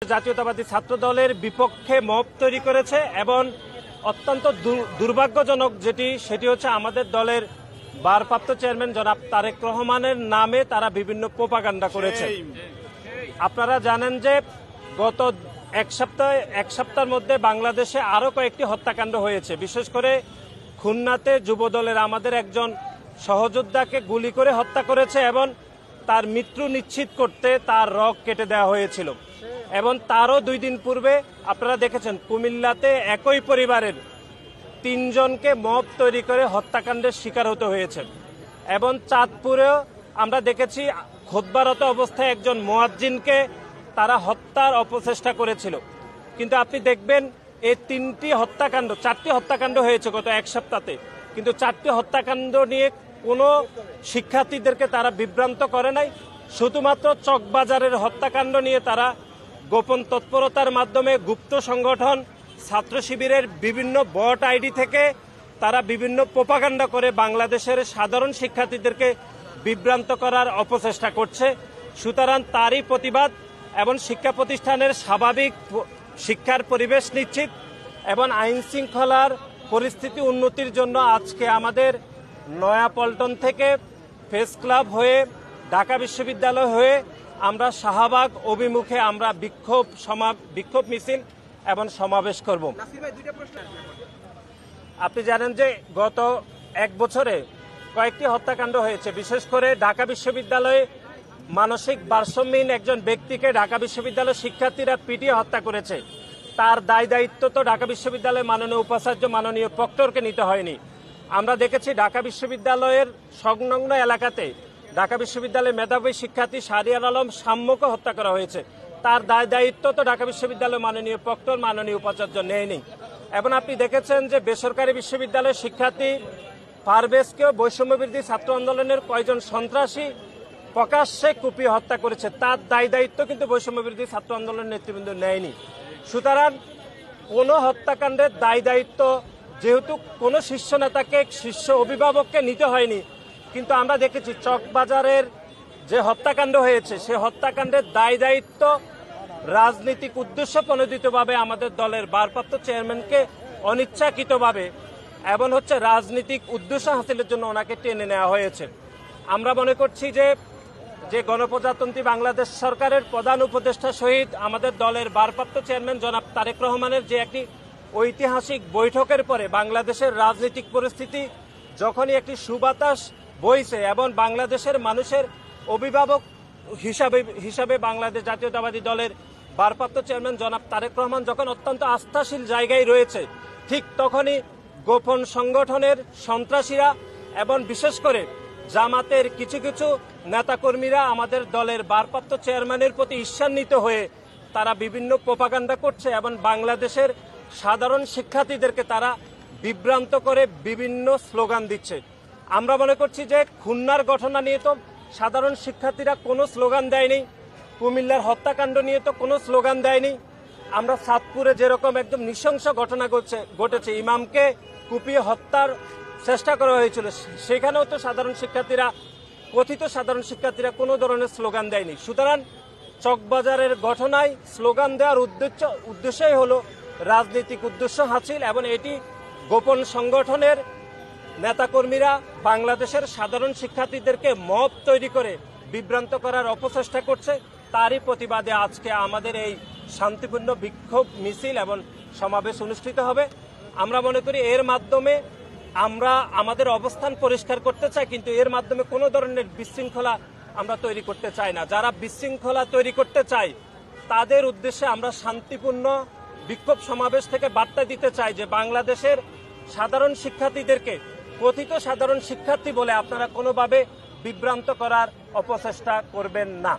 জাতীয়তাবাদী ছাত্র দলের বিপক্ষে মব তৈরি করেছে এবং অত্যন্ত দুর্ভাগ্যজনক সেটি হচ্ছে আমাদের দলের ভারপ্রাপ্ত চেয়ারম্যান জনাব তারেক রহমানের নামে তারা বিভিন্ন প্রোপাগান্ডা করেছে। আপনারা জানেন যে গত এক সপ্তাহের মধ্যে বাংলাদেশে আরো কয়েকটি হত্যাকাণ্ড হয়েছে। বিশেষ করে খুলনাতে যুবদলের আমাদের একজন সহযোদ্ধাকে গুলি করে হত্যা করেছে এবং তার মৃত্যু নিশ্চিত করতে তার রগ কেটে দেওয়া হয়েছিল। এবং তারও 2 দিন পূর্বে আপনারা দেখেছেন কুমিল্লাতে একই পরিবারের 3 জনকে মব তৈরি করে হত্যাকাণ্ডের শিকার হতে হয়েছে। এবং চাঁদপুরেও আমরা দেখেছি খুতবারত অবস্থায় একজন মুয়াজ্জিনকে তারা হত্যার অপচেষ্টা করেছিল। কিন্তু আপনি দেখবেন এই 4টি হত্যাকাণ্ড হয়েছে গত এক সপ্তাহে, কিন্তু 4টি হত্যাকাণ্ড নিয়ে কোনো শিক্ষার্থীদেরকে তারা বিভ্রান্ত করে নাই। শুধুমাত্র চকবাজারের হত্যাকাণ্ড নিয়ে তারা গোপন তৎপরতার মাধ্যমে গুপ্ত সংগঠন ছাত্র শিবিরের বিভিন্ন বট আইডি থেকে তারা বিভিন্ন প্রোপাগান্ডা করে বাংলাদেশের সাধারণ শিক্ষার্থীদেরকে বিভ্রান্ত করার অপচেষ্টা করছে। সুতরাং তারই প্রতিবাদ এবং শিক্ষা প্রতিষ্ঠানের স্বাভাবিক শিক্ষার পরিবেশ নিশ্চিত এবং আইন শৃঙ্খলার পরিস্থিতি উন্নতির জন্য আজকে আমাদের নয়াপল্টন থেকে প্রেস ক্লাব হয়ে ঢাকা বিশ্ববিদ্যালয় হয়ে আমরা শাহবাগ অভিমুখে আমরা বিক্ষোভ মিছিল এবং সমাবেশ করব। আপনি জানেন যে গত 1 বছরে কয়েকটি হত্যাকাণ্ড হয়েছে। বিশেষ করে ঢাকা বিশ্ববিদ্যালয়ে মানসিক ভারসাম্যহীন একজন ব্যক্তিকে ঢাকা বিশ্ববিদ্যালয়ের শিক্ষার্থীরা পিটিয়ে হত্যা করেছে। তার দায়িত্ব তো ঢাকা বিশ্ববিদ্যালয়ের মাননীয় উপাচার্য মাননীয় প্রক্টরকে নিতে হয়নি। আমরা দেখেছি ঢাকা বিশ্ববিদ্যালয়ের সংলগ্ন এলাকাতে ঢাকা বিশ্ববিদ্যালয়ের মেধাবী শিক্ষার্থী শাহরিয়ার আলম সাম্যকে হত্যা করা হয়েছে। তার দায়িত্ব তো ঢাকা বিশ্ববিদ্যালয়ের মাননীয় প্রক্টর মাননীয় উপাচার্য নেয়নি। এবং আপনি দেখেছেন যে বেসরকারি বিশ্ববিদ্যালয়ের শিক্ষার্থী পারভেজকেও বৈষম্যবিরোধী ছাত্র আন্দোলনের কয়েকজন সন্ত্রাসী প্রকাশ্যে কুপিয়ে হত্যা করেছে। তার দায়িত্ব কিন্তু বৈষম্যবিরোধী ছাত্র আন্দোলনের নেতৃবৃন্দ নেয়নি। সুতরাং কোনো হত্যাকাণ্ডের দায়িত্ব যেহেতু কোনো শীর্ষ নেতাকে শীর্ষ অভিভাবককে নিতে হয়নি, কিন্তু আমরা দেখেছি চকবাজারের যে হত্যাকাণ্ড হয়েছে সে হত্যাকাণ্ডের দায়িত্ব রাজনৈতিক উদ্দেশ্য প্রণোদিতভাবে আমাদের দলের ভারপ্রাপ্ত চেয়ারম্যানকে অনিচ্ছাকৃতভাবে এবং রাজনৈতিক উদ্দেশ্য হাসিলের জন্য ওনাকে টেনে নেওয়া হয়েছে। আমরা মনে করছি যে গণপ্রজাতন্ত্রী বাংলাদেশ সরকারের প্রধান উপদেষ্টা সহিত আমাদের দলের ভারপ্রাপ্ত চেয়ারম্যান জনাব তারেক রহমানের যে একটি ঐতিহাসিক বৈঠকের পরে বাংলাদেশের রাজনৈতিক পরিস্থিতি যখনই একটি সুবাতাস বইছে এবং বাংলাদেশের মানুষের অভিভাবক হিসাবে বাংলাদেশ জাতীয়তাবাদী দলের ভারপ্রাপ্ত চেয়ারম্যান জনাব তারেক রহমান যখন অত্যন্ত আস্থাশীল জায়গায় রয়েছে, ঠিক তখনই গোপন সংগঠনের সন্ত্রাসীরা এবং বিশেষ করে জামাতের কিছু নেতাকর্মীরা আমাদের দলের ভারপ্রাপ্ত চেয়ারম্যানের প্রতি ঈর্ষান্বিত হয়ে তারা বিভিন্ন প্রোপাগান্ডা করছে এবং বাংলাদেশের সাধারণ শিক্ষার্থীদেরকে তারা বিভ্রান্ত করে বিভিন্ন স্লোগান দিচ্ছে। আমরা মনে করছি যে খুলনার ঘটনা নিয়ে তো সাধারণ শিক্ষার্থীরা কোনো স্লোগান দেয়নি, কুমিল্লার হত্যাকাণ্ড নিয়ে তো কোনো স্লোগান দেয়নি। আমরা চাঁদপুরে যেরকম একদম নৃশংস ঘটনা ঘটেছে, ইমামকে কুপিয়ে হত্যার চেষ্টা করা হয়েছিল, সেখানেও তো কথিত সাধারণ শিক্ষার্থীরা কোনো ধরনের স্লোগান দেয়নি। সুতরাং চকবাজারের ঘটনায় স্লোগান দেওয়ার উদ্দেশ্যই হলো রাজনৈতিক উদ্দেশ্য হাসিল এবং এটি গোপন সংগঠনের নেতাকর্মীরা বাংলাদেশের সাধারণ শিক্ষার্থীদেরকে মব তৈরি করে বিভ্রান্ত করার অপচেষ্টা করছে। তারই প্রতিবাদে আজকে আমাদের এই শান্তিপূর্ণ বিক্ষোভ মিছিল এবং সমাবেশ অনুষ্ঠিত হবে। আমরা মনে করি এর মাধ্যমে আমরা আমাদের অবস্থান পরিষ্কার করতে চাই, কিন্তু এর মাধ্যমে কোনো ধরনের বিশৃঙ্খলা আমরা তৈরি করতে চাই না। যারা বিশৃঙ্খলা তৈরি করতে চায় তাদের উদ্দেশ্যে আমরা শান্তিপূর্ণ বিক্ষোভ সমাবেশ থেকে বার্তা দিতে চাই যে বাংলাদেশের সাধারণ শিক্ষার্থীদেরকে কথিত সাধারণ শিক্ষার্থী বলে আপনারা কোনোভাবে বিভ্রান্ত করার অপচেষ্টা করবেন না।